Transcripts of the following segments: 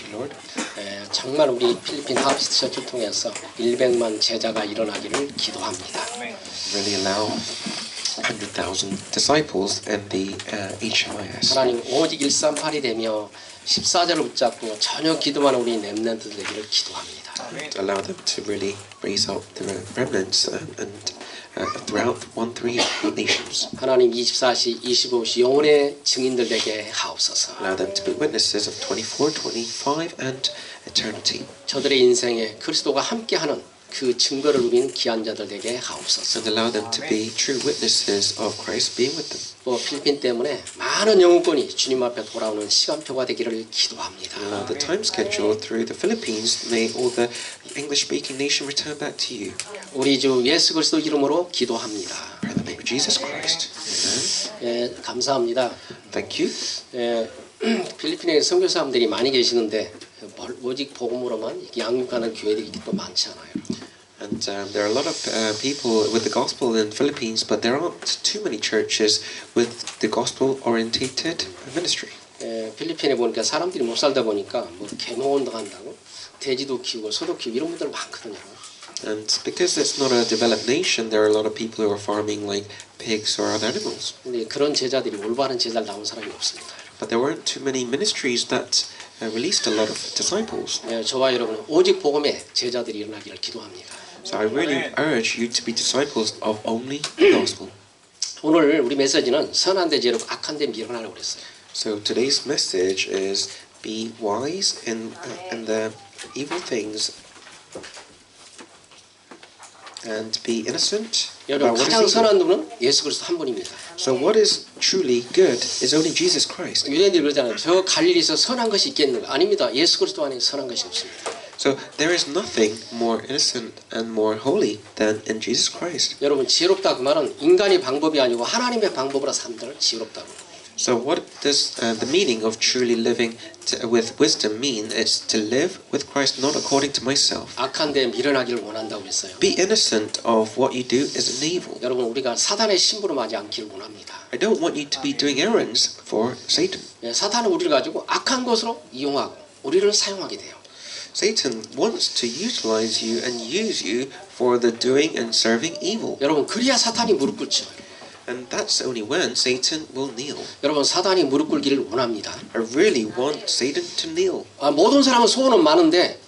Thank you, Lord. 정말 우리 필리핀 하비스트 처치를 통해서 100만 제자가 일어나기를 기도합니다. Really allow 100,000 disciples in the HMIS. 하나님 오직 138이 되며 14절을 붙잡고 전혀 기도하는 우리 렘넌트 되기를 기도합니다. Allow them to really raise up the remnants and throughout 138 nations. 하나님 24시 25시 영혼의 증인들 되게 하옵소서. Allow them to be witnesses of 24, 25 and eternity. 저들의 인생에 그리스도가 함께하는 그 증거를 누린 귀한 자들 되게 하옵소서. And allow them to be true witnesses of Christ being with them. 또 필리핀 때문에 많은 영혼권이 주님 앞에 돌아오는 시간표가 되기를 기도합니다. Allow the time schedule through the Philippines. May all the English-speaking nation return back to you. 우리 주 예수 그리스도 이름으로 기도합니다. In the name of Jesus Christ. Amen. 감사합니다. Thank you. 필리핀에 선교사님들이 많이 계시는데 오직 복음으로만 양육하는 교회들이 또 많지 않아요. And there are a lot of people with the gospel in the Philippines, but there aren't too many churches with the gospel-orientated ministry. 필리핀에 보니까 사람들이 못 살다 보니까 뭐 개모운동 한다고 돼지도 키우고 소도 키우고 이런 분들 많거든요. And because it's not a developed nation, there are a lot of people who are farming like pigs or other animals. 근데 그런 제자들이 올바른 제자를 나온 사람이 없습니다. But there weren't too many ministries that released a lot of disciples. 저와 여러분은 오직 복음의 제자들이 일어나기를 기도합니다. So I really urge you to be disciples of only the gospel. 오늘 우리 메시지는 선한 데 지혜롭고 악한 데 미련하라고 그랬어요. So today's message is be wise in the evil things and be innocent. 여러분 about what 가장 is evil. 선한 분은 예수 그리스도 한 분입니다. So what is truly good is only Jesus Christ. 유대인들이 그러잖아요. 저 갈릴리에서 선한 것이 있겠는가? 아닙니다. 예수 그리스도 안에 선한 것이 없습니다. So there is nothing more innocent and more holy than in Jesus Christ. 여러분 지혜롭다 그 말은 인간의 방법이 아니고 하나님의 방법으로 삶들 지혜롭다고. So what does the meaning of truly living with wisdom mean? It's to live with Christ not according to myself. 악한 데 미련하기를 원한다고 했어요. Be innocent of what you do is an evil. 여러분 우리가 사단의 신부로 맞지 않기를 원합니다. I don't want you to be doing errands for Satan. 사탄은 우리를 가지고 악한 것으로 이용하고 우리를 사용하게 돼요. Satan wants to utilize you and use you for the doing and serving evil. 여러분 그래야 사탄이 무릎 꿇죠. And that's only when Satan will kneel. 여러분 사탄이 무릎 꿇기를 원합니다. I really want Satan to kneel. 모든 사람은 소원은 많은데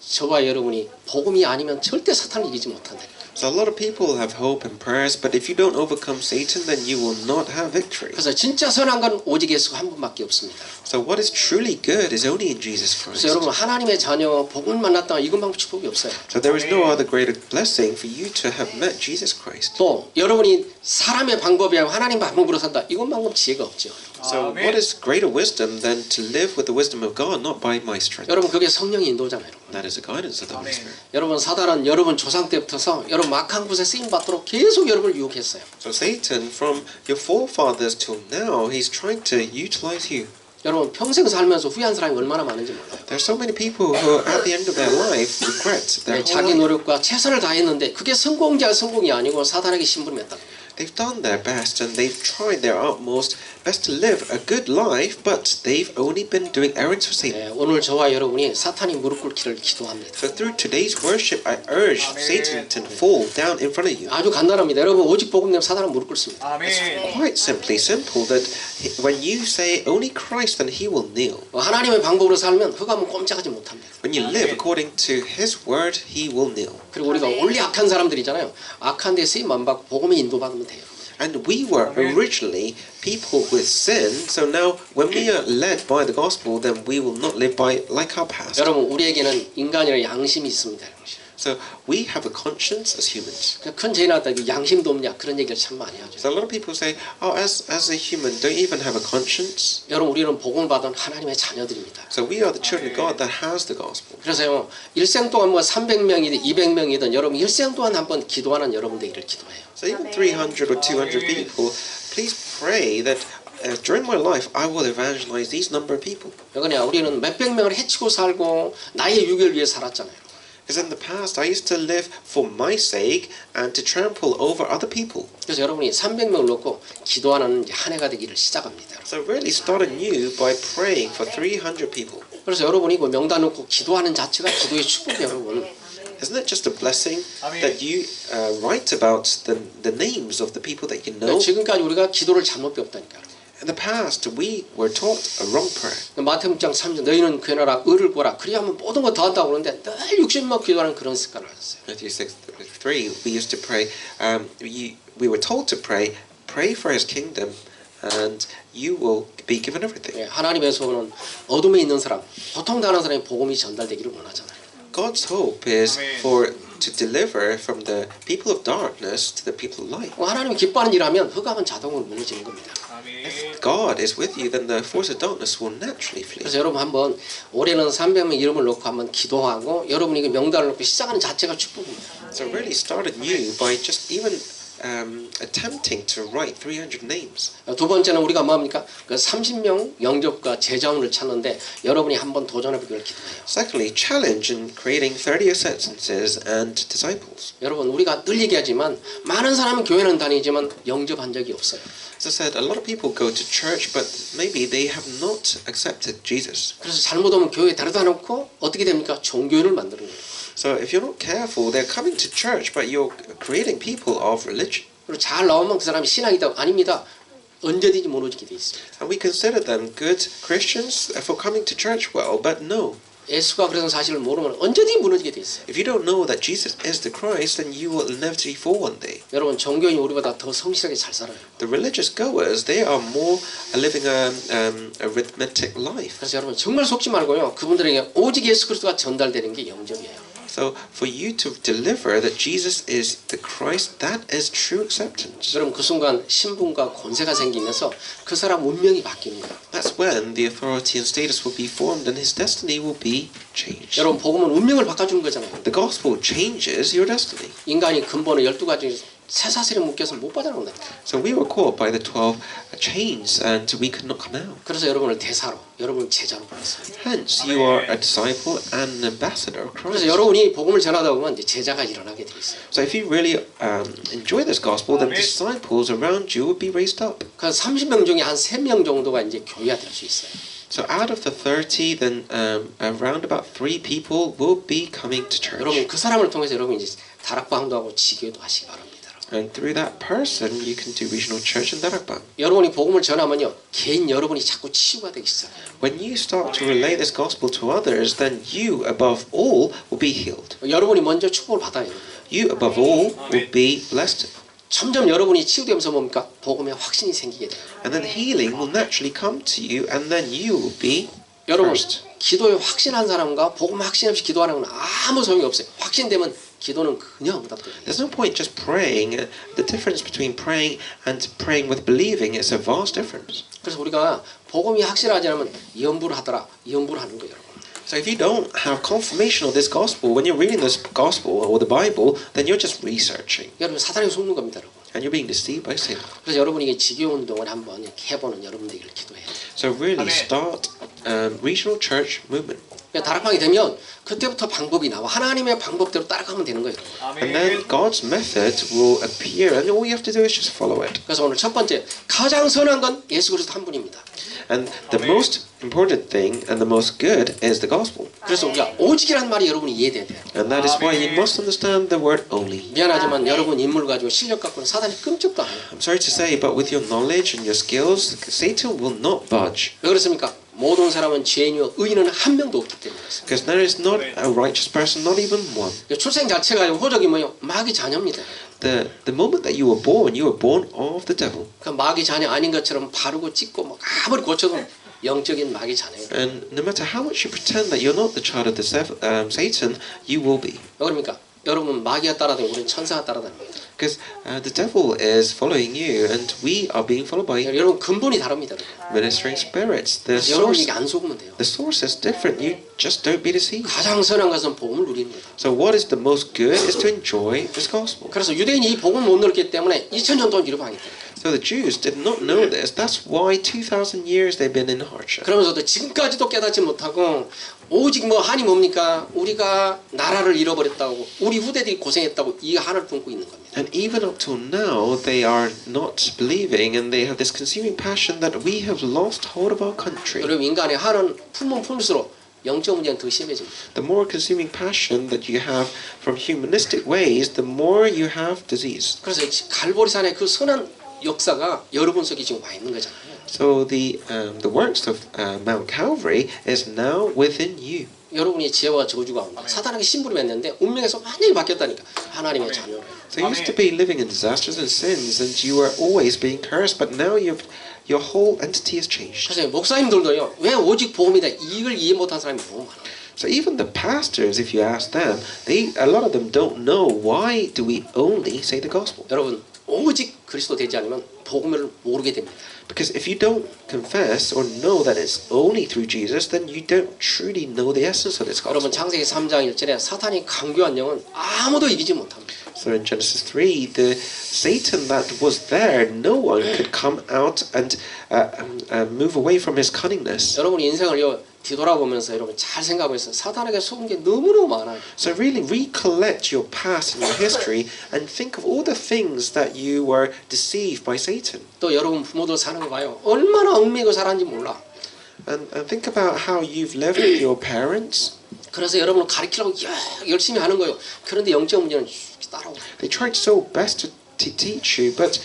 저와 여러분이 복음이 아니면 절대 사탄을 이기지 못한다. So a lot of people have hope and prayers, but if you don't overcome Satan, then you will not have victory. 그래서 진짜 선한 건 오직 예수 한 분밖에 없습니다. So what is truly good is only in Jesus Christ. 그래서 여러분 하나님의 자녀 복음을 만났다 이것만큼 축복이 없어요. So there is no other greater blessing for you to have met Jesus Christ. 또 여러분이 사람의 방법이 아니고 하나님 방법으로 산다 이것만큼 지혜가 없죠. So what is greater wisdom than to live with the wisdom of God, not by my strength? 여러분 그게 성령의 인도잖아요. That is the guidance of the Holy Spirit. 여러분 사단은 여러분 조상 때부터서 여러분 악한 곳에 쓰임 받도록 계속 여러분을 유혹했어요. So Satan, from your forefathers till now, he's trying to utilize you. 여러분 평생 살면서 후회한 사람이 얼마나 많은지 몰라요. There are so many people who, at the end of their life, regret their whole 자기 life. 노력과 최선을 다했는데 그게 성공자 성공이 아니고 사단에게 심부름했다. They've done their best and they've tried their utmost best to live a good life, but they've only been doing errands for Satan. 오늘 저와 여러분이 사탄이 무릎 꿇기를 기도합니다. So through today's worship, I urge Satan to fall down in front of you. 아주 간단합니다. 여러분 오직 복음 내면 사단은 무릎 꿇습니다. Quite simply simple that when you say only Christ, then he will kneel. 하나님의 방법으로 살면 흑암은 꼼짝하지 못합니다. When you live according to his word, he will kneel. 그리고 우리가 원래 악한 사람들이잖아요. 악한 데 쓰임 안 받고 복음에 인도받으면 돼요. And we were originally people with sin, so now when we are led by the gospel, then we will not live by like our past. 여러분 우리에게는 인간이라 양심이 있습니다. So we have a conscience as humans. 큰 죄 나왔다 양심도 없냐 그런 얘기를 참 많이 하죠. So a lot of people say, oh, as a human, don't you even have a conscience? 여러분 우리는 복음을 받은 하나님의 자녀들입니다. So we are the children of God that has the gospel. 그래서요 일생 동안 뭐 300명이든 200명이든 여러분 일생 동안 한번 기도하는 여러분 되기를 기도해요. So even 300 or 200 people, please pray that during my life I will evangelize these number of people. 그러니까 우리는 몇백 명을 해치고 살고 나의 유교를 위해 살았잖아요. Because in the past, I used to live for my sake and to trample over other people. 그래서 여러분이 300명을 놓고 기도하는 한 해가 되기를 시작합니다. So really start anew by praying for 300 people. 그래서 여러분이 그 명단 놓고 기도하는 자체가 기도의 축복 여러분. Isn't it just a blessing that you write about the names of the people that you know? 지금까지 우리가 기도를 잘못 배웠다니까요. In the past, we were taught a wrong prayer. 마태복음 6장 3절 너희는 구하라 의를 구하라 그리하면 모든 거 다 한다고 그러는데 늘 60만 기도하는 그런 습관을 가졌어요. Matthew 6:3, we used to pray. We were told to pray for His kingdom, and you will be given everything. 예, 하나님의 소원은 어둠에 있는 사람, 고통당하는 사람이 복음이 전달되기를 원하잖아요. God's hope is to deliver from the people of darkness to the people of light. 하나님이 기뻐하는 일하면 흑암은 자동으로 무너지는 겁니다. If God is with you, then the force of darkness will naturally flee. 그래서 여러분 한번 올해는 300명 이름을 놓고 한번 기도하고 여러분이 그 명단을 놓고 시작하는 자체가 축복입니다. So really start anew by just even attempting to write 300 names. 두 번째는 우리가 뭡니까? 그 30명 영접과 제자원을 찾는데 여러분이 한번 도전해보기를 기도해요. Secondly, challenge in creating 30 acceptances and disciples. 여러분 우리가 늘 얘기하지만 많은 사람은 교회는 다니지만 영접한 적이 없어요. As I said, a lot of people go to church, but maybe they have not accepted Jesus. 그래서 잘못 오면 교회에 데려다 놓고 어떻게 됩니까? 종교인을 만드는 거예요. So if you're not careful, they're coming to church, but you're creating people of religion. 그리고 잘 나오면 그 사람이 신앙이다 아닙니다. 언제든지 무너지게 돼 있습니다. And we consider them good Christians for coming to church well, but no. 예수가 그런 사실을 모르면 언제든지 무너지게 돼 있어요. If you don't know that Jesus is the Christ, then you will inevitably fall one day. 여러분 종교인이 우리보다 더 성실하게 잘 살아요. The religious goers, they are more living a arithmetic life. 그래서 여러분 정말 속지 말고요. 그분들에게 오직 예수 그리스도가 전달되는 게 영접이에요. So for you to deliver that Jesus is the Christ, that is true acceptance. 여러분 그 순간 신분과 권세가 생기면서 그 사람 운명이 바뀌는 거예요. That's when the authority and status will be formed and his destiny will be changed. 여러분 복음은 운명을 바꿔주는 거잖아요. The gospel changes your destiny. 인간이 근본의 12가지 쇠사슬에 묶여서 못 빠져나온다. So we were caught by the 12 chains and we could not come out. 그래서 여러분을 대사로, 여러분을 제자로 불렀습니다. Hence you are a disciple and an ambassador of 그래서 Christ. 여러분이 복음을 전하다 보면 이제 제자가 일어나게 돼 있어요. So if you really enjoy this gospel, then disciples around you will be raised up. 그래서 30명 중에 한 3명 정도가 이제 교회가 될 수 있어요. So out of the 30, then around about 3 people will be coming to church. 여러분 그 사람을 통해서 여러분 이제 다락방도 하고 지교도 하시기 바랍니다. And through that person, you can do regional church in Darakbang. 여러분이 복음을 전하면요, 개인 여러분이 자꾸 치유가 되기 시작해요. When you start to relay this gospel to others, then you, above all, will be healed. 여러분이 먼저 축복을 받아요. You, above all, will be blessed. 점점 여러분이 치유되면서 뭡니까? 복음에 확신이 생기게 돼요. And then healing will naturally come to you, and then you will be 여러분, first. 기도에 확신한 사람과 복음 확신 없이 기도하는 건 아무 소용이 없어요. 확신되면 기도는 그냥 응답돼요. There's no point just praying. The difference between praying and praying with believing is a vast difference. 그래서 우리가 복음이 확실하지 않으면 연부를 하더라. 연부를 하는 거예요, 여러분. So if you don't have confirmation of this gospel, when you're reading this gospel or the Bible, then you're just researching. 여러분 사단이 속는 겁니다, 여러분. And you're being deceived by Satan. 그래서 여러분이 이 지교 운동을 한번 이렇게 해보는 여러분들에게 기도해요. So really start regional church movement. 다락방이 되면 그때부터 방법이 나와. 하나님의 방법대로 따라가면 되는 거예요. And then God's method will appear, and all you have to do is just follow it. 그래서 오늘 첫 번째 가장 선한 건 예수 그리스도 한 분입니다. And the most important thing and the most good is the gospel. 그래서 우리가 오직이라는 말이 여러분이 이해돼야 돼요. And that is why you must understand the word only. 미안하지만 여러분 인물 가지고 실력 갖고는 사단이 끔찍도 안 해요. I'm sorry to say, but with your knowledge and your skills, Satan will not budge. 왜 그렇습니까? 모든 사람은 죄인이요 의인은 한 명도 없기 때문에 그렇습니다. Because there is not a righteous person, not even one. 출생 자체가 호적이 뭐예요? 마귀 자녀입니다. The moment that you were born of the devil. 그 마귀 자녀 아닌 것처럼 바르고 찢고 막 아무리 고쳐도 영적인 마귀 자녀예요. And no matter how much you pretend that you're not the child of the Satan, you will be. 왜 그럽니까? 여러분 마귀가 따라다니고 우리는 천사가 따라다닙니다. Because the devil is following you, and we are being followed by 여러분 근본이 다릅니다. ministering spirits. 여러분 이게 안 속으면 돼요. The source is different. You just don't be deceived. 가장 선한 것은 복음을 누리는 거다. So what is the most good is to enjoy this gospel. 그래서 유대인이 이 복음을 못 누렸기 때문에 2000년 동안 이루방했다. So the Jews did not know this. That's why 2,000 years they've been in hardship. 그러면서도 지금까지도 깨닫지 못하고 오직 뭐 한이 뭡니까? 우리가 나라를 잃어버렸다고 우리 후대들이 고생했다고 이 한을 품고 있는 겁니다. And even up till now, they are not believing, and they have this consuming passion that we have lost hold of our country. 여러분 인간의 한은 품면 품을수록 영적 문제는 더 심해집니다. The more consuming passion that you have from humanistic ways, the more you have disease. 그래서 갈보리산의 그 선한 역사가 여러분 속에 지금 와 있는 거잖아요. So the works of Mount Calvary is now within you. 여러분이 지혜와 저주 가운데 사탄에게 심부름 했는데 운명에서 완전히 바뀌었다니까 하나님의 자녀로. So you used to be living in disasters and sins, and you were always being cursed, but now your whole entity has changed. 그래서 목사님들도요. 왜 오직 복음이다 이걸 이해 못한 사람이 너무 많아요. So even the pastors, if you ask them, a lot of them don't know why do we only say the gospel. 여러분 오직 그리스도 되지 않으면 복음을 모르게 됩니다. Because if you don't confess or know that it's only through Jesus, then you don't truly know the essence of this 여러분 gospel. 창세기 3장 1절에 사탄이 강교한 영은 아무도 이기지 못합니다. So in Genesis 3, the Satan that was there, no one could come out and move away from his cunningness. 여러분이 인생을요 뒤돌아보면서 여러분 잘 생각해서 사탄에게 속은 게 너무너무 많아요. So really recollect your past and your history and think of all the things that you were deceived by Satan. 또 여러분 부모들 사는 거 봐요. 얼마나 얽매이고 살았는지 몰라. And think about how you've lived with your parents. 그래서 여러분을 가르치려고 열심히 하는 거예요. 그런데 영적 문제는 따라오고. They tried so best to teach you, but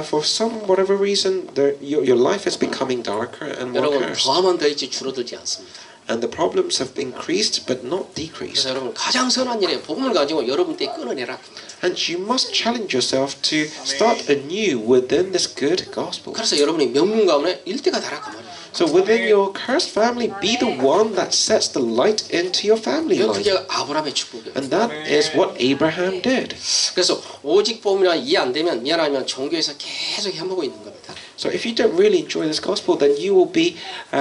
for some whatever reason, your life is becoming darker and more 여러분 cursed. 더하면 더했지 줄어들지 않습니다. And the problems have increased, but not decreased. 그래서 여러분 가장 선한 일에 복음을 가지고 여러분 때 끊어내라. And you must challenge yourself to start anew within this good gospel. 그래서 여러분이 명문 가문에 일대가 되라 그 말이에요. So within your cursed family, be the one that sets the light into your family life. 그게 아브라함의 축복이에요. And that is what Abraham did. 그래서 오직 복음이라 이해 안 되면 미안하면 종교에서 계속 헤매고 있는 겁니다. So if you don't really enjoy this gospel, then you will be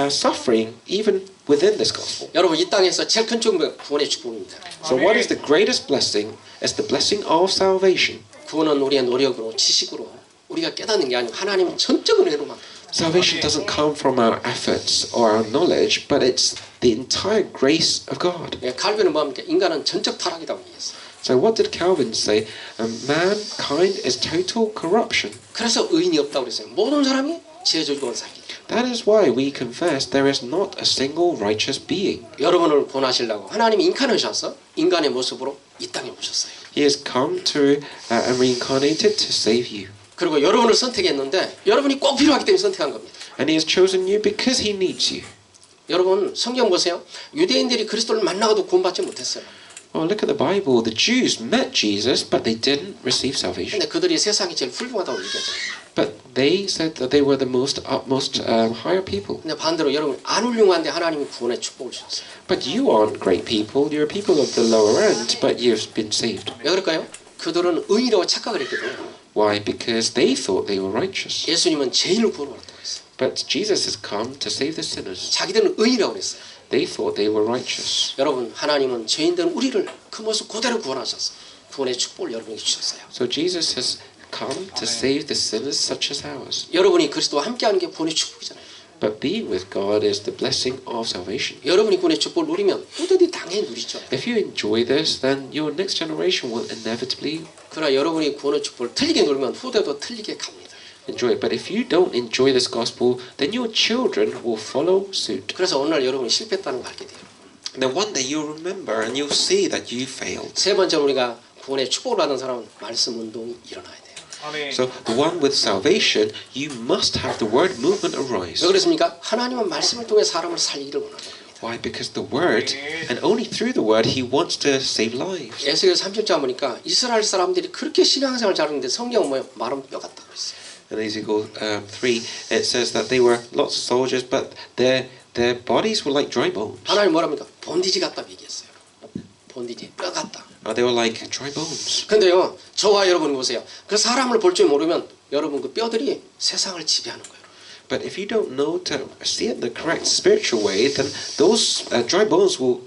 suffering even within this gospel. 여러분 이 땅에서 제일 큰 축복은 구원의 축복입니다. So what is the greatest blessing? It's the blessing of salvation. 구원은 우리의 노력으로 지식으로 우리가 깨닫는 게 아니고 하나님 전적 은혜로만. Salvation doesn't come from our efforts or our knowledge, but it's the entire grace of God. 칼빈은 뭐합니까? 인간은 전적 타락이라고 얘기했어요. So what did Calvin say? Mankind is total corruption. 그래서 의인이 없다고 그랬어요. 모든 사람이 죄 저주가 살기. That is why we confess there is not a single righteous being. 여러분을 구원하시려고 하나님이 인카네이셔서 인간의 모습으로 이 땅에 오셨어요. He has come to and reincarnated to save you. 그리고 여러분을 선택했는데 여러분이 꼭 필요하기 때문에 선택한 겁니다. And he has chosen you because he needs you. 여러분 성경 보세요. 유대인들이 그리스도를 만나고도 구원받지 못했어요. Oh, look at the Bible. The Jews met Jesus, but they didn't receive salvation. 근데 그들이 세상이 제일 훌륭하다고 얘기하죠. But they said that they were the most utmost higher people. 근데 반대로 여러분 안 훌륭한데 하나님이 구원의 축복을 주셨어요. But you aren't great people. You're people of the lower end, but you've been saved. 왜 그럴까요? 그들은 의인이라고 착각을 했거든요. Why? Because they thought they were righteous. 예수님은 죄인을 구원하셨다고 했어요. But Jesus has come to save the sinners. 자기들은 의인이라고 그랬어요. They thought they were righteous. 여러분 하나님은 죄인된 우리를 그 모습 그대로 구원하셔서 구원의 축복을 여러분에게 주셨어요. So Jesus has come to save the sinners such as ours. 여러분이 그리스도와 함께하는 게 구원의 축복이잖아요. But being with God is the blessing of salvation. 여러분이 구원의 축복을 누리면 후대들이 당연히 누리죠. If you enjoy this, then your next generation will inevitably 그러나 여러분이 구원의 축복을 틀리게 누리면 후대도 틀리게 갑니다. enjoy it. But if you don't enjoy this gospel, then your children will follow suit. 그래서 어느 날 여러분이 실패했다는 걸 알게 돼요. And then one day you'll remember and you'll see that you failed. 세 번째 우리가 구원의 축복을 받은 사람은 말씀 운동이 일어나야 돼요. So the one with salvation, you must have the word movement arise. 왜 그렇습니까? 하나님은 말씀을 통해 사람을 살리기를 원하는 겁니다. Why? Because the word, and only through the word, he wants to save lives. 에스겔 3절자 보니까 이스라엘 사람들이 그렇게 신앙생활 잘하는데 성경은 뭐예요? 마른 뼈 같다고 했어요. In Ezekiel 3, it says that they were lots of soldiers, but their bodies were like dry bones. 하나님 뭐랍니까? 본디지 같다고 얘기했어요. 본디지 뼈 같다. They were like dry bones. 근데요, 저와 여러분이 보세요. 그 사람을 볼 줄 모르면 여러분 그 뼈들이 세상을 지배하는 거예요. But if you don't know to see it the correct spiritual way, then those dry bones will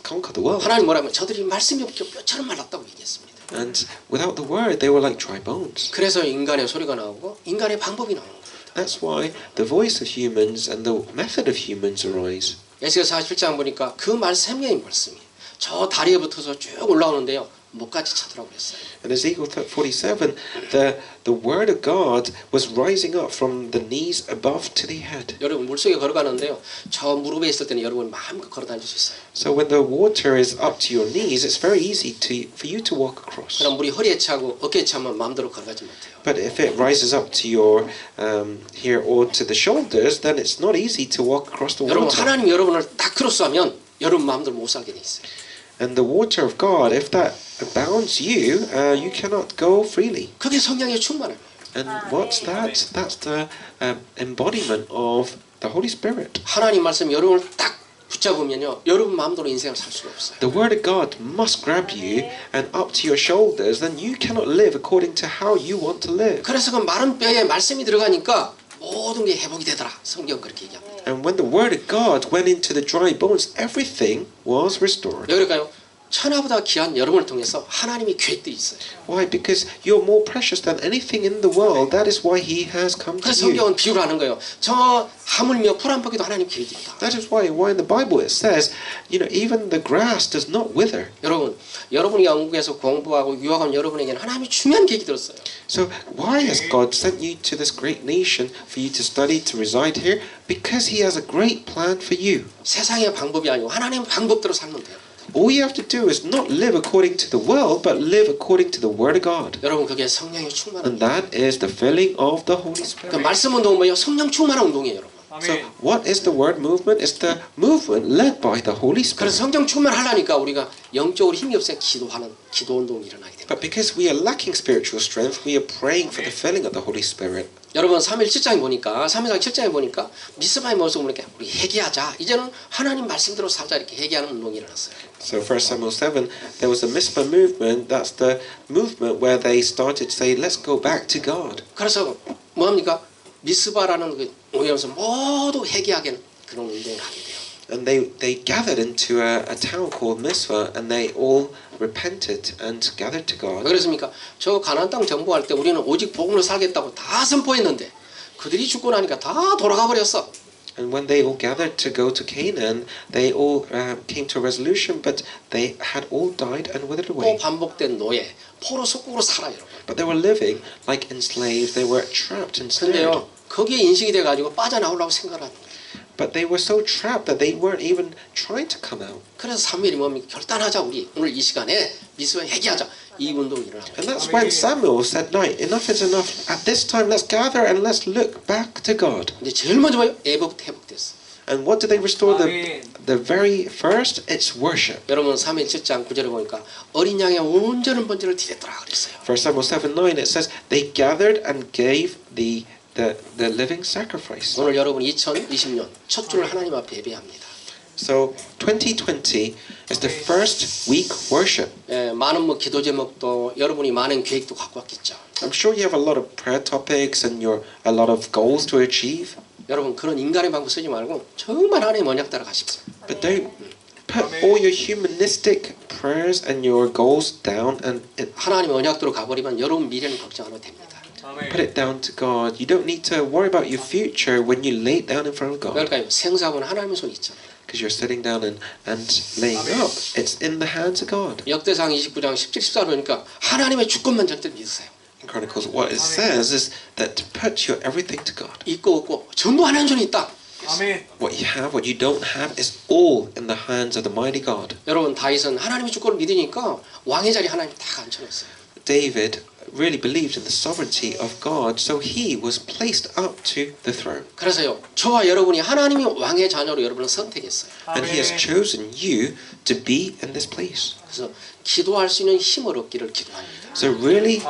conquer the world. 하나님 뭐라면 저들이 말씀이 없게 뼈처럼 말랐다고 얘기했습니다. And without the word, they were like dry bones. 그래서 인간의 소리가 나오고 인간의 방법이 나오는 겁니다. That's why the voice of humans and the method of humans arise. 에스겔 47장 보니까 그 말 생명의 말씀이 저 다리에 붙어서 쭉 올라오는데요. 목까지 차더라고 그랬어요. In Ezekiel 47, the word of God was rising up from the knees above to the head. 여러분 물속에 걸어가는데요. 저 무릎에 있을 때는 여러분 마음껏 걸어 다닐 수 있어요. So when the water is up to your knees, it's very easy for you to walk across. 그럼 물이 허리에 차고 어깨에 차면 마음대로 걸어가지 못해요. But if it rises up to your here or to the shoulders, then it's not easy to walk across the 여러분 water. 하나님 여러분을 딱 크로스하면 여러분 마음대로 못 살게 돼 있어요. And the water of God, if that bounds you, you cannot go freely. 그게 성령의 충만함이에요. And what's that? That's the embodiment of the Holy Spirit. 하나님 말씀 여러분을 딱 붙잡으면요. 여러분 마음대로 인생을 살 수가 없어요. The word of God must grab you and up to your shoulders, then you cannot live according to how you want to live. 그래서 그 마른 뼈에 말씀이 들어가니까 모든 게 회복이 되더라. 성경 그렇게 얘기합니다. And when the word of God went into the dry bones, everything was restored. 왜 그럴까요? 천하보다 귀한 여러분을 통해서 하나님이 계획들이 있어요. Why? Because you're more precious than anything in the world. That is why He has come to 그래서 you. 성경은 비유를 하는 거예요. 저 하물며 풀 한 포기도 하나님 계획이 있다. That is why in the Bible it says, even the grass does not wither. 여러분이 영국에서 공부하고 유학한 여러분에게는 하나님이 중요한 계획이 들었어요. So why has God sent you to this great nation for you to study, to reside here? Because He has a great plan for you. 세상의 방법이 아니고 하나님의 방법대로 살면 돼요. All you have to do is not live according to the world, but live according to the Word of God. 여러분 그게 성령의 And 충만함이에요. that is the filling of the Holy 그 Spirit. 말씀 운동은 뭐예요? 성령 충만한 운동이에요, 여러분. So what is the word movement? It's the movement led by the Holy 그래서 Spirit. 성령 충만하려니까 우리가 영적으로 힘이 없어요. 기도 운동이 일어나게 됩니다. But because we are lacking spiritual strength, we are praying for the filling of the Holy Spirit. 여러분 3일 7장에 보니까 3일장 7장에 보니까 미스바의 모습을 보니까 우리 회개하자. 이제는 하나님 말씀대로 살자 이렇게 회개하는 운동이 일어났어요. So 1 Samuel 7, there was a Mizpah movement. That's the movement where they started to say, let's go back to God. 그래서 뭐합니까? 미스바라는 그 모임에서 모두 회개하게 그런 운동을 하게 돼요. And they gathered into a town called Mizpah, and they all repented and gathered to 왜 God. 그랬습니까? 저 가나안 땅 정복할 때 우리는 오직 복음으로 살겠다고 다 선포했는데 그들이 죽고 나니까 다 돌아가 버렸어. And when they all gathered to go to Canaan, they all came to a resolution, but they had all died and withered 또 away. 반복된 노예, 포로 속국으로 살아 여러분. But they were living like enslaved. They were trapped and snared. 근데요 거기에 인식이 돼가지고 빠져나오려고 생각하는 거예요. But they were so trapped that they weren't even trying to come out. 그래서 사무엘이 뭡니까? 결단하자 우리 오늘 이 시간에 미스바에 회개하자 이 운동이 일어납니다. And that's when Samuel said, "No, enough is enough. At this time, let's gather and let's look back to God." 근데 제일 먼저 뭐예요? 애복부터 회복됐어. And what did they restore? The very first, it's worship. 여러분 3일 7장 9절에 보니까 어린 양의 온전한 번제를 드렸더라 그랬어요. 1 Samuel 7:9 it says they gathered and gave the living sacrifice. 오늘 여러분 2020년 첫 주를 하나님 앞에 예배합니다. So 2020 is the first week worship. 예, 많은 뭐 기도 제목도 여러분이 많은 계획도 갖고 왔겠죠. I'm sure you have a lot of prayer topics and a lot of goals to achieve. 여러분 그런 인간의 방법 쓰지 말고 정말 하나님 언약 따라 가십시오. But don't put all your humanistic prayers and your goals down and 하나님 언약대로 가버리면 여러분 미래는 걱정 안 해도 됩니다. put it down to God. You don't need to worry about your future when you lay it down in front of God. 그러니까요 생사하고는 하나님의 손이 있잖아요. Because you're sitting down and laying up. It's in the hands of God. 역대상 29장 17, 14를 보니까 하나님의 주권만 절대 믿으세요. In Chronicles, what it says is that to put your everything to God. 있고 없고 전부 하나님 손이 있다. What you have, what you don't have, is all in the hands of the mighty God. 여러분 다윗은 하나님의 주권을 믿으니까 왕의 자리 하나님 다 앉혀놨어요. David really believed in the sovereignty of God, so he was placed up to the throne. 그래서요 저와 여러분이 하나님이 왕의 자녀로 여러분을 선택했어요. And he has chosen you to be in this place. 그래서 기도할 수 있는 힘을 얻기를 기도합니다. So really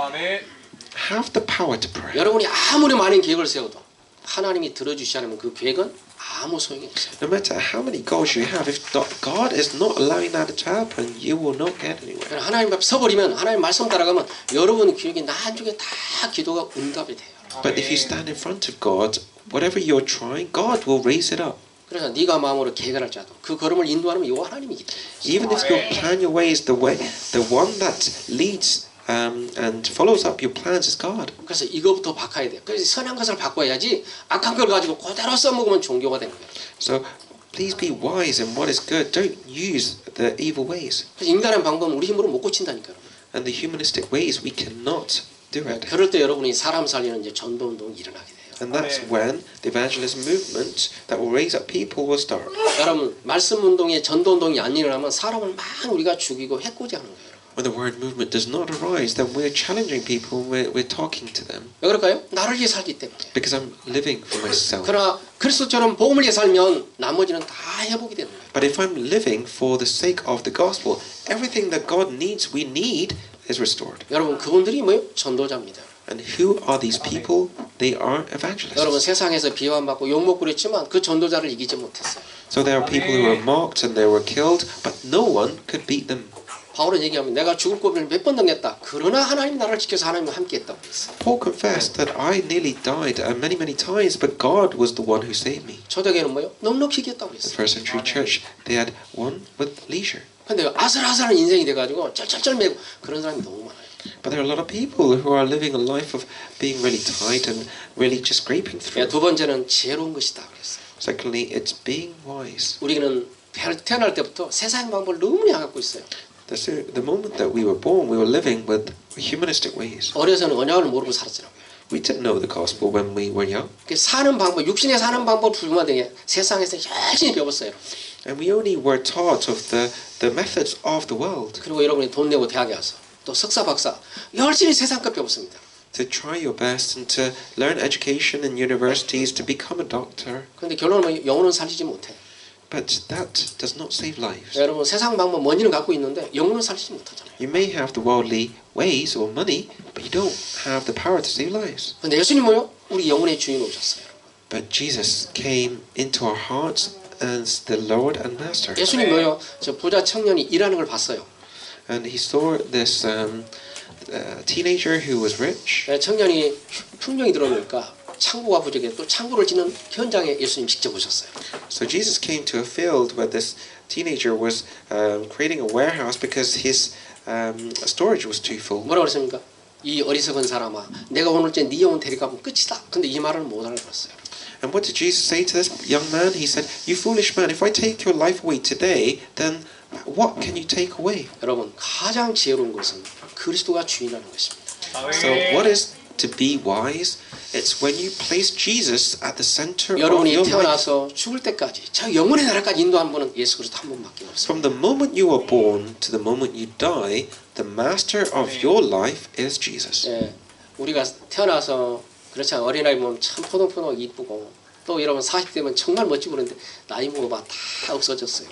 have the power to pray. 여러분이 아무리 많은 계획을 세워도 하나님이 들어주시지 않으면 그 계획은 아무 소용이 없어요. No matter how many goals you have, if God is not allowing that to happen, you will not get anywhere. 하나님 앞에 서버리면 하나님 말씀 따라가면 여러분 계획이 나중에 다 기도가 응답이 돼요. But if you stand in front of God, whatever you're trying, God will raise it up. 그래서 네가 마음으로 계획을 할지라도 그 걸음을 인도하는 요 하나님이기 때문에 Even if you plan your ways, the one that leads and follows up your plans is God. 그래서 이거부터 바꿔야 돼요. 그래서 선한 것을 바꿔야지 악한 걸 가지고 그대로 써먹으면 종교가 되는 거예요. So please be wise in what is good. Don't use the evil ways. 그래서 인간의 방법은 우리 힘으로 못 고친다니까요. And the humanistic ways, we cannot do it. 그럴 때 여러분이 사람 살리는 이제 전도 운동이 일어나게 돼요. And that's when the evangelism movement that will raise up people will start. 여러분 말씀 운동에 전도 운동이 안 일어나면 사람을 많이 우리가 죽이고 해코지하는 거예요. When the word movement does not arise, then we're challenging people, we're talking to them. 왜 그럴까요? 나를 위해 살기 때문에. Because I'm living for myself. 그러나 그리스도처럼 복음을 위해 살면 나머지는 다 회복이 되는 거예요. But if I'm living for the sake of the gospel, everything that God needs, we need, is restored. 여러분 그분들이 뭐예요? 전도자입니다. And who are these people? They are evangelists. 여러분 세상에서 비난받고 욕먹고 그랬지만 그 전도자를 이기지 못했어요. So there are people who were mocked and they were killed, but no one could beat them. 바울은 얘기하면 내가 죽을 고비를 몇 번 넘겼다. 그러나 하나님 나를 지켜서 하나님과 함께했다고 했어요. Paul confessed that I nearly died many, many times, but God was the one who saved me. 초대교회는 뭐요? 넉넉히 이겼다고 The 했어요. first century church, they had one with leisure. 근데 아슬아슬한 인생이 돼가지고 쩔쩔쩔 매고 그런 사람이 너무 많아요. But there are a lot of people who are living a life of being really tight and really just scraping through. 두 번째는 지혜로운 것이다 그랬어요. Secondly, it's being wise. 우리는 태어날 때부터 세상 방법을 너무 갖고 있어요. The moment that we were born, we were living with humanistic ways. 어려서는 언약을 모르고 살았더라고요. We didn't know the gospel when we were young. 사는 방법, 육신에 사는 방법 불만되게 세상에서 열심히 배웠어요. And we only were taught of the methods of the world. 그리고 여러분이 돈 내고 대학에 와서 또 석사, 박사 열심히 세상 것 배웠습니다. To try your best and to learn education in universities to become a doctor. 그런데 결론은 영혼은 살리지 못해. But that does not save lives. 여러분 세상 방법 머니는 갖고 있는데 영혼은 살리지 못하잖아요. You may have the worldly ways or money, but you don't have the power to save lives. 근데 예수님 뭐요? 우리 영혼의 주인 오셨어요. But Jesus came into our hearts as the Lord and Master. 예수님 뭐요? 저 부자 청년이 일하는 걸 봤어요. And he saw this teenager who was rich. 청년이 풍령이 들어오니까 창고가 부족해 또 창고를 짓는 현장에 예수님 직접 오셨어요. So Jesus came to a field where this teenager was creating a warehouse because his storage was too full. 뭐라고 그랬습니까? 이 어리석은 사람아, 내가 오늘째 네 영혼 데리고 가면 끝이다. 근데 이 말을 못 알아들었어요. And what did Jesus say to this young man? He said, "You foolish man, if I take your life away today, then what can you take away?" 여러분 가장 지혜로운 것은 그리스도가 주인하는 것입니다. So what is to be wise? It's when you place Jesus at the center of 여러분이 your life. 태어나서 죽을 때까지 저 영혼의 나라까지 인도한 분은 예수 그리스도 한 분밖에 없어요. From the moment you are born to the moment you die, the master of your life is Jesus. 예, 우리가 태어나서 그렇지 않아요. 어린아이 보면 참 포동포동 이쁘고 또 여러분 40대면 정말 멋지고 그러는데 나이 먹어봐 다 없어졌어요.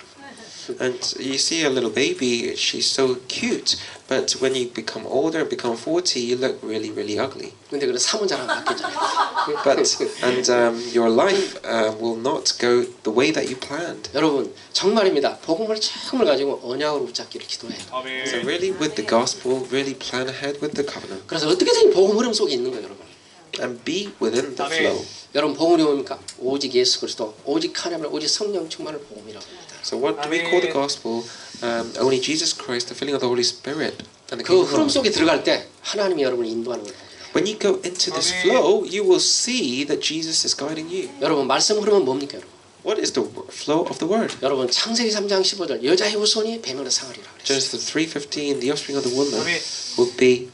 And you see a little baby, she's so cute, but when you become older, become 40, you look really, really ugly. 근데 그래 삶은 잘 안 바뀌잖아요. Your life will not go the way that you planned. 여러분 정말입니다. 복음을 정말 가지고 언약으로 붙잡기를 기도해요. So really, with the gospel, really plan ahead with the covenant 그래서 어떻게든 복음 흐름 속에 있는 거예요, 여러분. and be within the flow. 여러분 복음이 뭡니까? 오직 예수 그리스도, 오직 하나님, 오직 성령 충만을 복음이라고 합니다. So what do we call the gospel? Only Jesus Christ, the filling of the Holy Spirit, and the 그 kingdom 흐름 of God. 속에 들어갈 때 하나님이 여러분을 인도하는 거예요. When you go into this flow, you will see that Jesus is guiding you. 여러분 말씀 흐름은 뭡니까, 여러분? What is the flow of the word? 여러분 창세기 3장 15절 여자의 후손이 뱀으로 상하리라 그랬어요. Genesis 3:15, the offspring of the woman will be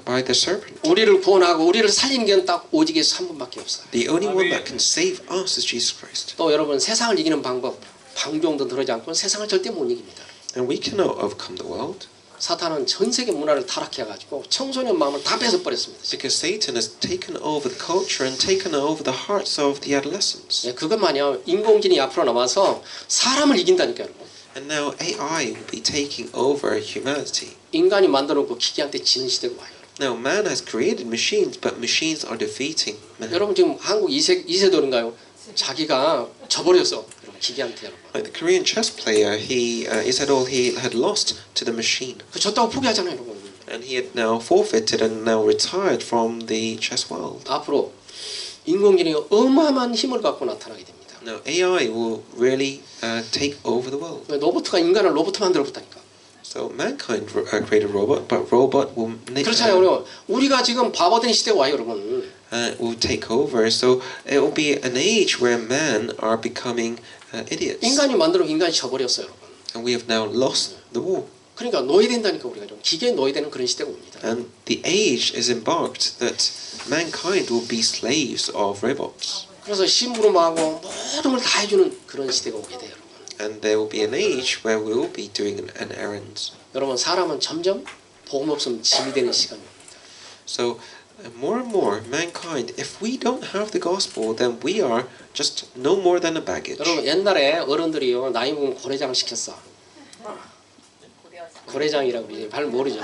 by the serpent. 우리를 구원하고 우리를 살리는 게 딱 오직 예수 한 분밖에 없어요. The only one that can save us is Jesus Christ. 또 여러분 세상을 이기는 방법 방종도 들어지 않고 세상을 절대 못 이깁니다. And we cannot overcome the world 사탄은 전 세계 문화를 타락해가지고 청소년 마음을 다 뺏어버렸습니다. because Satan has taken over the culture and taken over the hearts of the adolescents. 그것만요. 인공지능이 앞으로 나와서 사람을 이긴다니까요. And now AI will be taking over humanity. 인간이 만들어놓고 기계한테 지는 시대가 와요. Now man has created machines, but machines are defeating man. 여러분 지금 한국 2세돌인가요? 자기가 져버렸어. 기계한테 여러분. Like the Korean chess player, he had lost to the machine, 그 졌다고 포기하잖아요, 여러분. and he had now forfeited and now retired from the chess world. 앞으로 인공지능이 어마어마한 힘을 갖고 나타나게 됩니다. Now AI will really take over the world. 로봇가 인간을 로봇 만들어 봤다니까. So mankind created robot, but robot will 그렇잖아요. 우리가 지금 바보된 시대가 와요, 여러분. will take over. So it will be an age where men are becoming idiots, 인간이 만들어 인간이 져버렸어요, 여러분. and we have now lost the war. 그러니까 노예된다니까 우리가 좀 기계에 노예되는 그런 시대가 옵니다. And the age is embarked that mankind will be slaves of robots. 그래서 심부름하고 모든 걸 다 해주는 그런 시대가 오게 돼요, 여러분. And there will be an age where we will be doing an errand. 여러분 사람은 점점 복음 없으면 짐이 되는 시간이 옵니다. So more and more mankind, if we don't have the gospel, then we are just no more than a baggage. 여러분 옛날에 어른들이요 나이 먹으면 고래장을 시켰어. 고래장이라고 그러지. 잘 모르죠.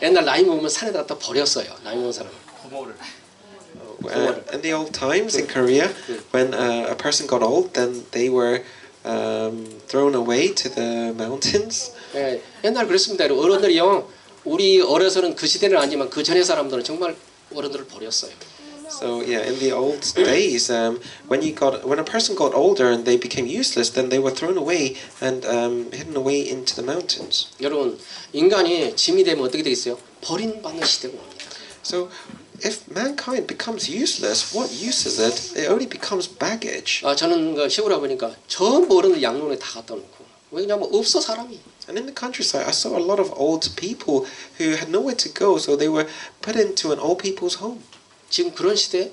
옛날 나이 먹으면 산에다 갖다 버렸어요. 나이 먹은 사람. In the old times in Korea, when a person got old, then they were thrown away to the mountains. 예, 옛날 그랬습니다. 어른들이요 우리 어려서는 그 시대는 아니지만 그 전의 사람들은 정말 어른들을 버렸어요. So yeah, in the old days, when a person got older and they became useless, then they were thrown away and hidden away into the mountains. 여러분 인간이 짐이 되면 어떻게 되겠어요? 버림받는 시대가 옵니다. So if mankind becomes useless, what use is it? It only becomes baggage. 저는 그 시골에 보니까 전부 어른들 양론에 다 갖다 놓고 왜냐면 없어 사람이. And in the countryside, I saw a lot of old people who had nowhere to go, so they were put into an old people's home. 지금 그런 시대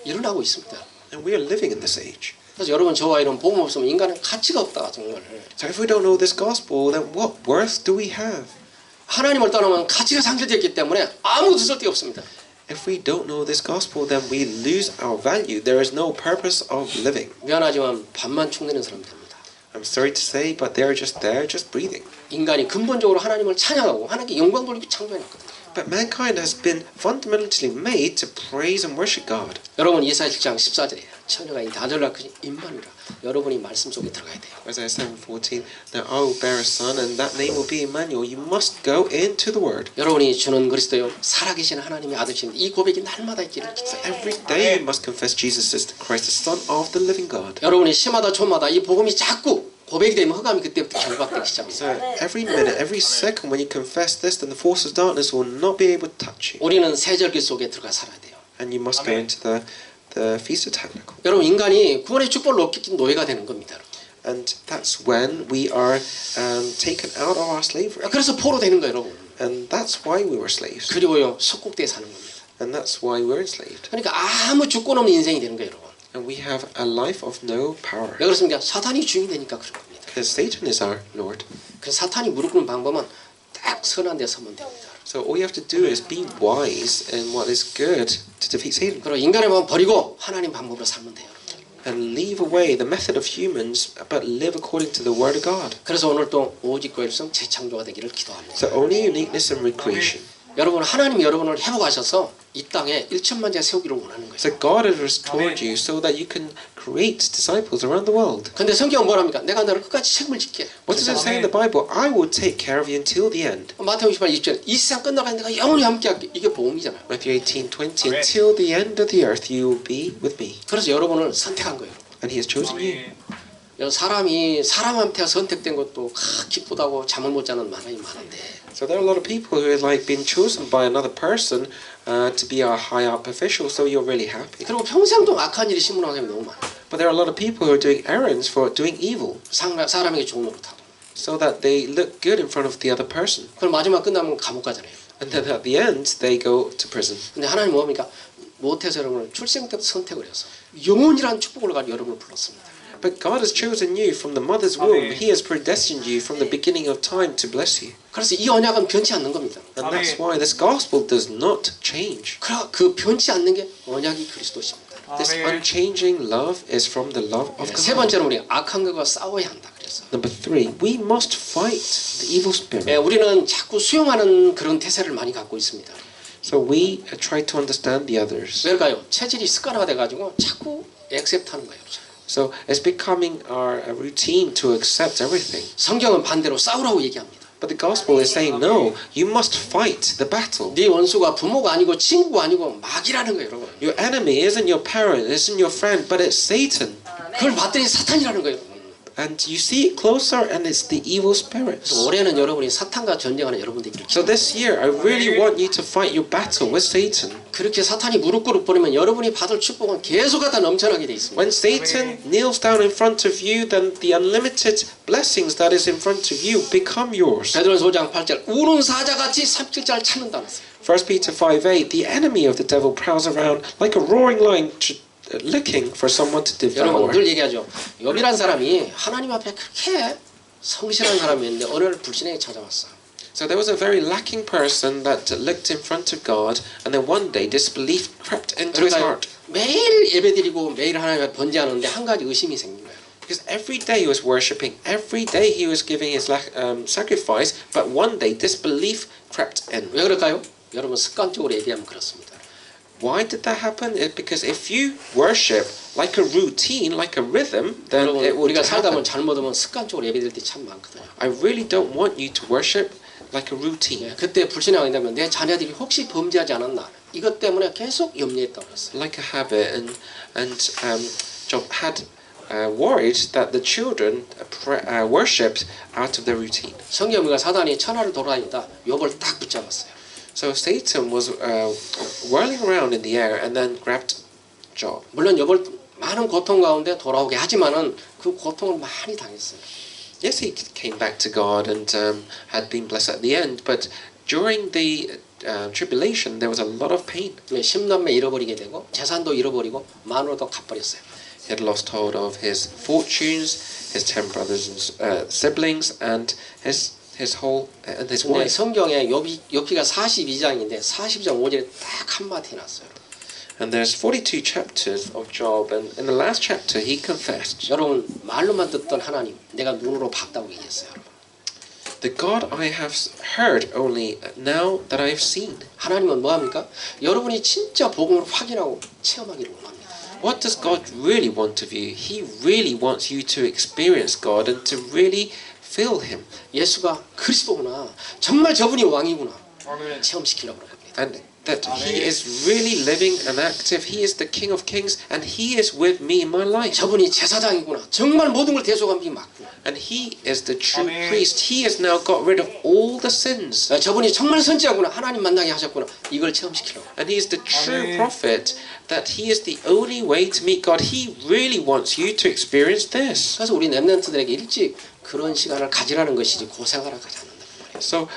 일어나고 있습니다. And we are living in this age. 그래서 여러분 저와 이런 복음 없으면 인간은 가치가 없다 정말. So if we don't know this gospel, then what worth do we have? 하나님을 떠나면 가치가 상실되었기 때문에 아무도 쓸데가 없습니다. If we don't know this gospel, then we lose our value. There is no purpose of living. 미안하지만 밥만 축내는 사람들입니다. I'm sorry to say, but they're just there, just breathing. 인간이 근본적으로 하나님을 찬양하고 하나님께 영광 돌리고 창조해놨거든요. But mankind has been fundamentally made to praise and worship God. 여러분 이사야 7장 14절에 처녀가 아들 낳고 임마누라 여러분이 말씀 속에 들어가야 돼요. Isaiah 7:14. Now I will bear a son, and that name will be Emmanuel. You must go into the Word. 여러분이 주는 그리스도요 살아계신 하나님의 아들이신 이 고백이 날마다 있기를 기도해요. Every day you must confess Jesus is the Christ, the Son of the living God. 여러분이 시마다 초마다 이 복음이 자꾸 고백이 되면 흑암이 그때부터 결박되기 시작합니다. So every minute, every second, when you confess this, then the force of darkness will not be able to touch you. 우리는 세절기 속에 들어가 살아야 돼요. And you must go into the Feast of Tabernacle. 여러분 인간이 구원의 축복을 얻기 노예가 되는 겁니다. And that's when we are taken out of our slavery. 그래서 포로 되는 거예요, 여러분. And that's why we were slaves. 그리고요 속국대에 사는 겁니다. And that's why we're enslaved. 그러니까 아무 주권 없는 인생이 되는 거예요, 여러분. And we have a life of no power. 왜 그렇습니까? 사탄이 주인이 되니까 그런 겁니다. Because Satan is our Lord. 그 사탄이 무릎 꿇는 방법은 딱 선한 데 서면 됩니다. So all you have to do is be wise in what is good to defeat Satan. 그리고 인간의 방법 버리고 하나님 방법으로 살면 돼요. And leave away the method of humans, but live according to the Word of God. 그래서 오늘 또 오직 고일성 재창조가 되기를 기도합니다. So only uniqueness and recreation. 여러분 하나님이 여러분을 회복하셔서 이 땅에 1천만 자 세우기를 원하는 거예요. So God has restored you so that you can create disciples around the world. 근데 성경은 뭐랍니까? 내가 너를 끝까지 책임을 질게. What does it say in the Bible? I will take care of you until the end. 마태복음 28장 20절에 이 세상 끝나가는 내가 영원히 함께할게. 이게 복음이잖아요. Matthew 18:20. Until the end of the earth, you will be with me. 그래서 여러분을 선택한 거예요. And He has chosen you. 사람이 사람한테 선택된 것도 기쁘다고 잠을 못 자는 사람이 많은데. So there are a lot of people who have like been chosen by another person to be a high up official. So you're really happy. 그리고 평생 동안 악한 일이 심문하는 사람이 너무 많아요. But there are a lot of people who are doing errands for doing evil, 사람에게 좋은 노릇하고. so that they look good in front of the other person. 그럼 마지막 끝나면 감옥 가잖아요. And then at the end, they go to prison. 근데 하나님 뭡니까? 못해서 여러분을 출생 때부터 선택을 해서 영원이라는 축복을 가지고 여러분을 불렀습니다. But God has chosen you from the mother's womb. He has predestined you from the beginning of time to bless you. 그래서 이 언약은 변치 않는 겁니다. And that's why this gospel does not change. 그 변치 않는 게 언약이 그리스도십니다. This unchanging love is from the love of 세 God. 번째로 우리 악한 것과 싸워야 한다. 그래서 Number 3, we must fight the evil spirit. 우리는 자꾸 수용하는 그런 태세를 많이 갖고 있습니다. So we try to understand the others. 왜일까요? 체질이 습관화가 돼가지고 자꾸 액셉트하는 거예요. So it's becoming our routine to accept everything. 성경은 반대로 싸우라고 얘기합니다. But the gospel is saying, no, you must fight the battle. 네 원수가 부모가 아니고 친구가 아니고 마귀라는 거예요, 여러분. Your enemy isn't your parent, isn't your friend, but it's Satan. 그걸 봤더니 사탄이라는 거예요. and you see it closer, and it's the evil spirits. 그래서 올해는 여러분이 사탄과 전쟁하는 여러분 되기를 So this year, I really want you to fight your battle with Satan. 그렇게 사탄이 무릎 꿇어 버리면 여러분이 받을 축복은 계속하다 넘쳐나게 돼 있습니다. When Satan kneels down in front of you, then the unlimited blessings that is in front of you become yours. 베드로전서 5장 8절 우는 사자같이 삼킬자를 찾는다 그랬어요. 1 Peter 5:8, the enemy of the devil prowls around like a roaring lion looking for someone to 여러분 devour. 늘 얘기하죠. 욥이란 사람이 하나님 앞에 그렇게 성실한 사람이었는데 어느 날 불신에게 찾아왔어. So there was a very lacking person that looked in front of God, and then one day disbelief crept into his 그러니까 heart. 매일 예배드리고 매일 하나님 앞에 번제하는데 한 가지 의심이 생긴 거예요. Because every day he was worshipping, every day he was giving his sacrifice, but one day disbelief crept in. 왜 그럴까요? 여러분 습관적으로 예배하면 그렇습니다. Why did that happen? Because if you worship like a routine, like a rhythm, then 여러분 it would 우리가 살다 보면 happen. 잘못하면 습관적으로 예배드릴 때 참 많거든요. I really don't want you to worship like a routine. 그때 불신앙이 되면 내 자녀들이 혹시 범죄하지 않았나 이것 때문에 계속 염려했다고 그랬어요. Like a habit, and Job had worried that the children worshipped out of their routine. 성경이가 사단이 천하를 돌아다니다 욥을 딱 붙잡았어요. So Satan was whirling around in the air and then grabbed Job. 물론 욥을 많은 고통 가운데 돌아오게 하지만은 그 고통을 많이 당했어요. Yes, he came back to God and had been blessed at the end, but during the tribulation there was a lot of pain. 10남매 잃어버리게 되고 재산도 잃어버리고 마누라도 갚버렸어요. He had lost hold of his fortunes, his 10 brothers and siblings, and his whole and his 근데 wife. 성경에 욥기가 42장인데 42장 5절에 딱 한마디 해놨어요. And there's 42 chapters of Job, and in the last chapter he confessed. 여러분 말로만 듣던 하나님 내가 눈으로 봤다고 얘기했어요. 여러분. The God I have heard only, now that I have seen. 하나님은 뭐합니까? 여러분이 진짜 복음을 확인하고 체험하기를 원합니다. What does God really want of you? He really wants you to experience God and to really feel Him. 예수가 그리스도구나. 정말 저분이 왕이구나. 체험시키려고 합니다. And that He is really living and active. He is the King of Kings and He is with me in my life. 저분이 제사장이구나. 정말 모든 걸 대속한 게 맞구나. And He is the true priest. He has now got rid of all the sins. 저분이 정말 선지자구나. 하나님 만나게 하셨구나. 이걸 체험시키려고. And He is the true prophet. That He is the only way to meet God. He really wants you to experience this. 그래서 우리 렘넌트들에게 일찍 그런 시간을 가지라는 것이지 고생하라 가지 않는다. So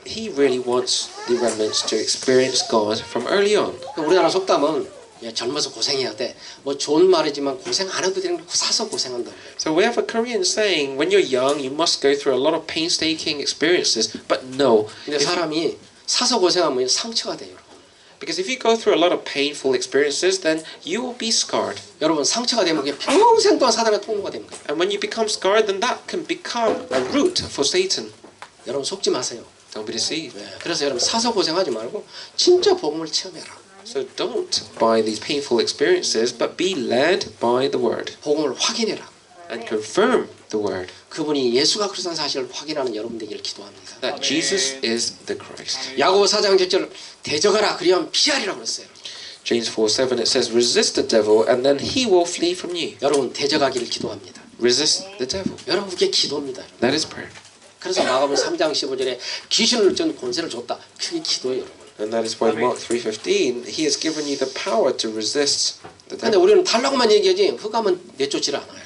He really wants the remnants to experience God from early on. 우리나라 속담은 젊어서 고생해야 돼. 뭐 좋은 말이지만 고생 안 해도 되는 거 사서 고생한다. So we have a Korean saying, when you're young, you must go through a lot of painstaking experiences. But no, 근데 사람이 사서 고생하면 상처가 돼요. because if you go through a lot of painful experiences, then you will be scarred. 여러분 상처가 되면 그게 평생 동안 사단의 통로가 되는 거예요. And when you become scarred, then that can become a route for Satan. 여러분 속지 마세요. Don't be deceived. 그래서 여러분 사서 고생하지 말고 진짜 복음을 체험해라. So don't buy these painful experiences, but be led by the Word 복음을 확인해라. and confirm the Word 그분이 예수가 그리스도라는 사실을 확인하는 여러분 되기를 기도합니다. that Jesus is the Christ. 야고보 4장 7절 대적하라 그리하면 피하리라고 그랬어요. James 4:7 it says, resist the devil and then he will flee from you. 여러분 대적하기를 기도합니다. Resist the devil. 여러분 그게 기도입니다. That is prayer. 그래서 마가복음 3장 15절에 귀신을 쫓는 권세를 줬다. 그게 기도예요, 여러분. And that is why Mark 3:15 he has given you the power to resist the 근데 devil. 우리는 달라고만 얘기하지 흑암은 내쫓지를 않아요.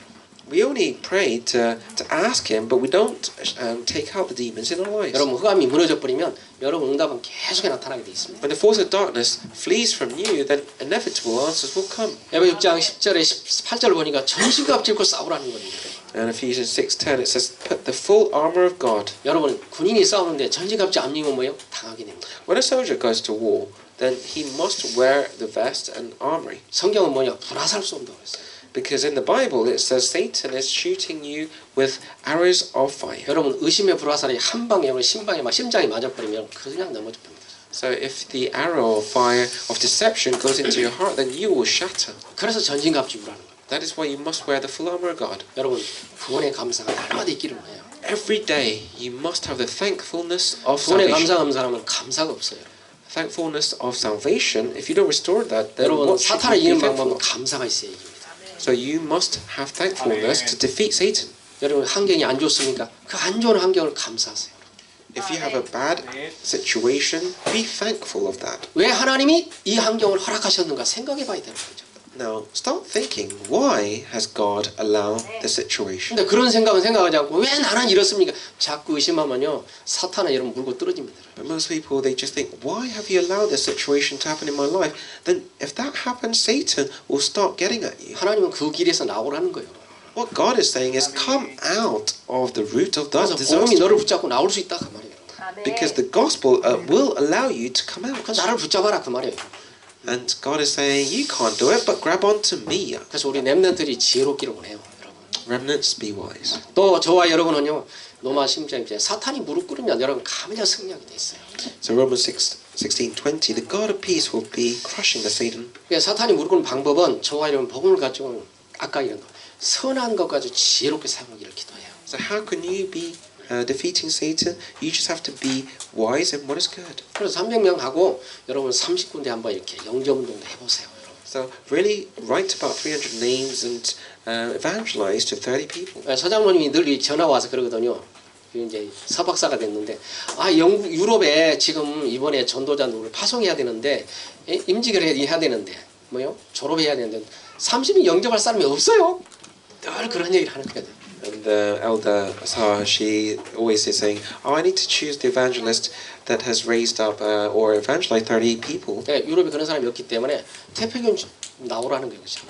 We only pray to ask him, but we don't take out the demons in our lives. 여러분 흑암이 무너져 버리면 여러분 응답은 계속 나타나게 돼 있습니다. When the force of darkness flees from you, then inevitable answers will come. 에베소 6장 10절에 18절 보니까 전신갑 짚고 싸우라는 겁니다. And Ephesians 6:10 it says, put the full armor of God. 여러분 군인이 싸우는데 전신갑지 안 입으면 뭐예요? 당하게 됩니다. When a soldier goes to war, then he must wear the vest and armory. 성경은 뭐냐? 불화살 쏜다고 했어요. Because in the Bible it says Satan is shooting you with arrows of fire. 여러분 의심의 불화살이 한 방에 심장에 맞아버리면 그냥 넘어져 버립니다. So if the arrow of fire of deception goes into your heart, then you will shatter. 그래서 전신갑 주라는 거예요. That is why you must wear the full armor of God. 여러분 구원의 감사가 날마다 있기를 원해요. Every day you must have the thankfulness of 구원의 salvation. 감사 없는 사람은 감사가 없어요. Thankfulness of salvation. If you don't restore that, then 여러분 what should 사탄을 you be 이기는 방법은 thankful? 감사가 있어야 이깁니다. So you must have thankfulness to defeat Satan. 여러분 환경이 안 좋습니까? 그 안 좋은 환경을 감사하세요. If you have a bad situation, be thankful of that. 왜 하나님이 이 환경을 허락하셨는가 생각해 봐야 되는 거죠. Now, start thinking, why has God allowed the situation? 근데 그런 생각은 생각하지 않고 왜 나는 이렇습니까? 자꾸 의심하면요 사탄은 여러분 물고 떨어집니다. But most people, they just think, why have you allowed this situation to happen in my life? Then if that happens, Satan will start getting at you. 하나님은 그 길에서 나오라는 거예요. What God is saying is, come out of the root of that 그래서 복음이 disaster. 너를 붙잡고 나올 수 있다 그 말이에요. Because the gospel will allow you to come out. 그 나를 붙잡아라 그 말이에요. And God is saying, you can't do it, but grab onto me. 그래서 우리 렘넌트들이 지혜롭기를 원해요, 여러분. Remnants, be wise. 또 저와 여러분은요 로마 16장 이제 사탄이 무릎 꿇으면 여러분 감냐 승리하게 돼 있어요. So Romans 16:20, the God of peace will be crushing the Satan. 그러니까 사탄이 무릎 꿇는 방법은 저와 여러분 복음을 가지고 아까 이런 거 선한 것 가지고 지혜롭게 사용하기를 기도해요. So how can you be defeating Satan? You just have to be wise in what is good. 그래서 300명 하고 여러분 30군데 한번 이렇게 영접운동도 해보세요. 여러분. So really write about 300 names and evangelize to 30 people. 서장로님이 늘 전화 와서 그러거든요. 이제 서박사가 됐는데 영국 유럽에 지금 이번에 전도자 누구를 파송해야 되는데 임직을 해야 되는데 뭐요? 졸업해야 되는데 30인 영접할 사람이 없어요. 늘 그런 얘기를 하는 거거든요. And the elder Sarah, she always is saying, "Oh, I need to choose the evangelist that has raised up or evangelized 30 people." 유럽에 그런 사람이 없기 때문에 태평양 나오라는 거예요, 그렇죠?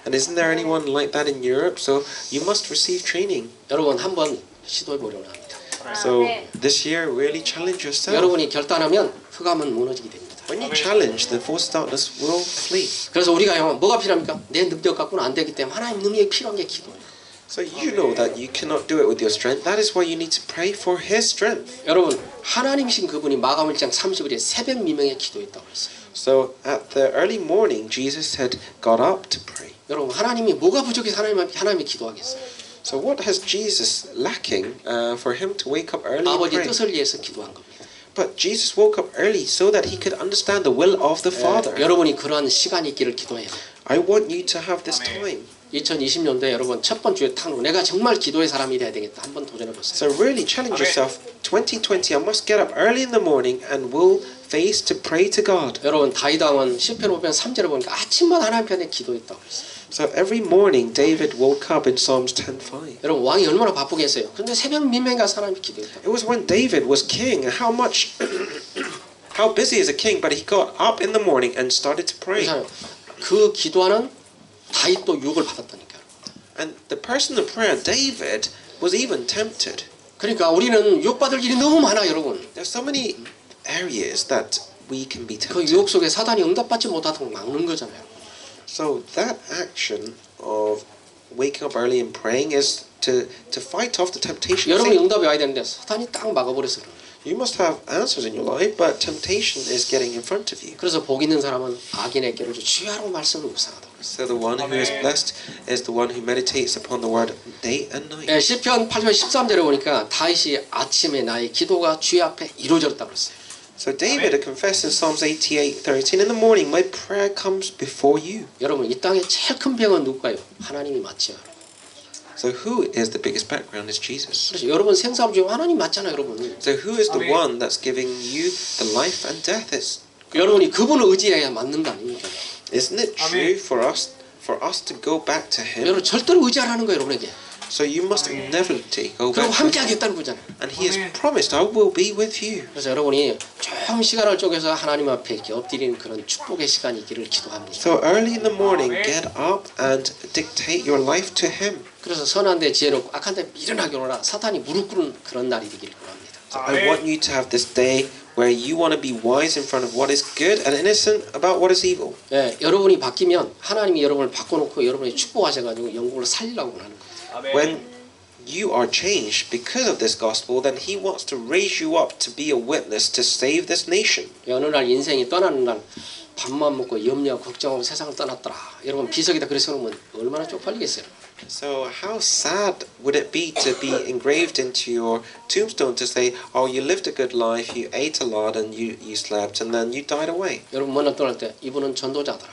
And isn't there anyone like that in Europe? So you must receive training. 여러분 한번 시도해 보려고 합니다. So this year, really challenge yourself. 여러분이 결단하면 흑암은 무너지게 됩니다. When you challenge, the force of darkness will flee. 그래서 우리가요, 뭐가 필요합니까? 내 능력 갖고는 안 되기 때문에 하나님 능력이 필요한 게 기도예요. So you know that you cannot do it with your strength. That is why you need to pray for His strength. 여러분 하나님이신 그분이 마가음 1장 30일에 새벽 미명에 기도했다고 했어요. So at the early morning, Jesus had got up to pray. 여러분 하나님이 뭐가 부족해서 하나님이 기도하겠어요? So what has Jesus lacking for him to wake up early and 아버지 pray? 뜻을 위해서 기도한 겁니다. But Jesus woke up early so that he could understand the will of the Father. 여러분이 그런 시간이 있기를 기도해요. I want you to have this time. 2020년도에 여러분 첫 번째 탕로 내가 정말 기도의 사람이 돼야 되겠다. 한번 도전해 보세요. So really challenge yourself. 2020, I must get up early in the morning and will face to pray to God. 여러분 다윗 왕은 시편 5편 3절에 보니까 아침마다 하나님 편에 기도했다고 했어요. So every morning David woke up in Psalms 10:5. 여러분 왕이 얼마나 바쁘겠어요. 그런데 새벽 민명에 가서 하나님 기도했다. It was when David was king. How busy is a king, but he got up in the morning and started to pray. 그 기도하는 다윗도 유혹을 받았다니까요. And the person of prayer, David, was even tempted. 그러니까 우리는 유혹받을 일이 너무 많아 여러분. There's so many areas that we can be 그 tempted. 유혹 속에 사단이 응답받지 못하도록 막는 거잖아요. So that action of waking up early and praying is to fight off the temptation. 여러분이 응답이 와야 되는데 사단이 딱 막아버려서 그래요. You must have answers in your life, but temptation is getting in front of you. 그래서 복 있는 사람은 악인의 깨를 주야로 말씀을 묵상하다. So the one who is blessed is the one who meditates upon the word day and night. 시편 8편 13절에 보니까 다윗이 아침에 나의 기도가 주의 앞에 이루어졌다고 그랬어요. So David confessed in Psalms 88:13, in the morning my prayer comes before you. 여러분 이 땅에 제일 큰 병은 누구예요? 하나님이 맞죠. So who is the biggest background is Jesus. 그래서 여러분 생사함 중에 하나님 맞잖아요, 여러분. So who is the one that's giving you the life and death is? 여러분이 그분을 의지해야 맞는 거 아닙니까? Isn't it true for us to go back to Him? 여러분 절대로 의지하라는 거예요, 여러분에게. So you must never go 그리고 back to 함께 Him. 하겠다는 거잖아요. And He has promised, I will be with you. 그래서 여러분이 좀 시간을 쪼개서 하나님 앞에 이렇게 엎드리는 그런 축복의 시간이 있기를 기도합니다. So early in the morning, get up and dictate your life to Him. 그래서 선한 데 지혜롭고 악한 데 미련하게 오라 사탄이 무릎 꿇는 그런 날이 되기를 바랍니다. So I want you to have this day where you want to be wise in front of what is good and innocent about what is evil. 예, 여러분이 바뀌면 하나님이 여러분을 바꿔놓고 여러분이 축복하셔가지고 영국을 살리려고 하는 거예요. When you are changed because of this gospel, then He wants to raise you up to be a witness to save this nation. 어느 날 인생이 떠나는 날 밥만 먹고 염려하고 걱정하고 세상을 떠났더라. 여러분 비석이다 그래서 그러면 얼마나 쪽팔리겠어요. So how sad would it be to be engraved into your tombstone to say, oh, you lived a good life, you ate a lot, and you slept, and then you died away. 여러분 먼저 떠날 때 이분은 전도자더라.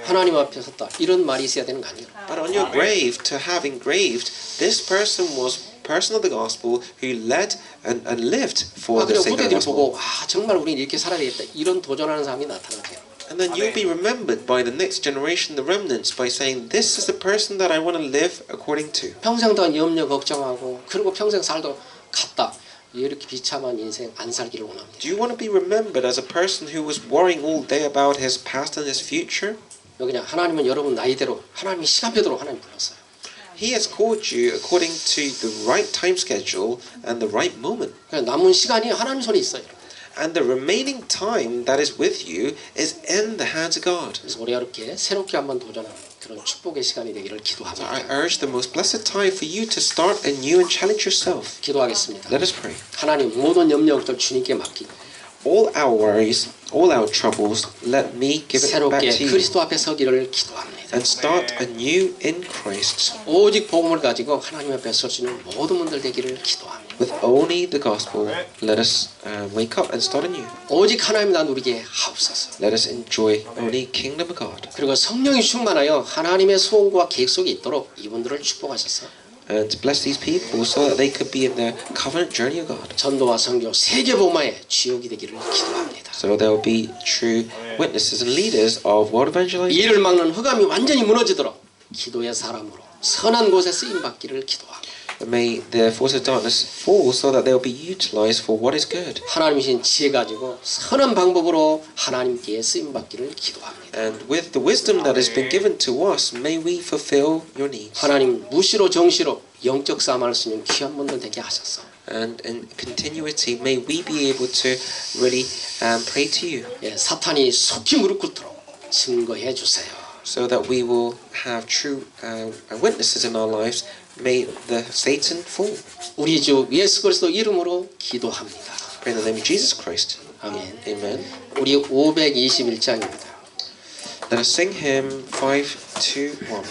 하나님 앞에 섰다. 이런 말이 있어야 되는 거 아니에요. But on your grave, to have engraved, this person was person of the gospel who led and lived for the 그냥 sake of the 후대들이 gospel. 보고 정말 우리는 이렇게 살아야 되겠다. 이런 도전하는 사람이 나타나요. And then you'll be remembered by the next generation, the remnants, by saying, this is the person that I want to live according to. 평생 더 염려 걱정하고 그리고 평생 살도 갔다. 이렇게 비참한 인생 안 살기를 원합니다. Do you want to be remembered as a person who was worrying all day about his past and his future? 그냥 하나님은 여러분 나이대로 하나님이 시간표대로 하나님 불렀어요. He has called you according to the right time schedule and the right moment. 남은 시간이 하나님 손에 있어요. And the remaining time that is with you is in the hands of God. 그래서 우리 어렵게 새롭게 한번 도전하는 그런 축복의 시간이 되기를 So I 기도합니다. urge the most blessed time for you to start anew and challenge yourself. 기도하겠습니다. Let us pray. 하나님 모든 염려들 주님께 맡기고 All our worries, all our troubles, let me give it back 새롭게 to you. 그리스도 앞에 서기를 기도합니다. And start anew in Christ. 오직 복음을 가지고 하나님 앞에 서시는 모든 분들 되기를 기도합니다. With only the gospel, let us wake up and start anew. 오직 하나님 나 누리게 하옵소서. Let us enjoy only kingdom of God. 그리고 성령이 충만하여 하나님의 소원과 계획 속에 있도록 이분들을 축복하셔서 And to bless these people so that they could be in the covenant journey of God. 전도와 선교 세계복음화의 주역이 되기를 기도합니다. So they will be true witnesses and leaders of world evangelization. 이를 막는 흑암이 완전히 무너지도록 기도의 사람으로 선한 곳에 쓰임 받기를 기도합니다. May the force of darkness fall so that they will be utilized for what is good. 하나님이신 지혜 가지고 선한 방법으로 하나님께 쓰임 받기를 기도합니다. And with the wisdom that has been given to us, may we fulfill your needs. 하나님 무시로 정시로 영적 싸움할 수 있는 귀한 분들 되게 하셔서 And in continuity, may we be able to really pray to you, 사탄이 속히 무릎 꿇도록 증거해 주세요. so that we will have true witnesses in our lives. May the Satan fall. 우리 주 예수 그리스도 이름으로 기도합니다. Pray in the name of Jesus Christ. 아멘. Amen. 우리 521장입니다. Let us sing hymn 521.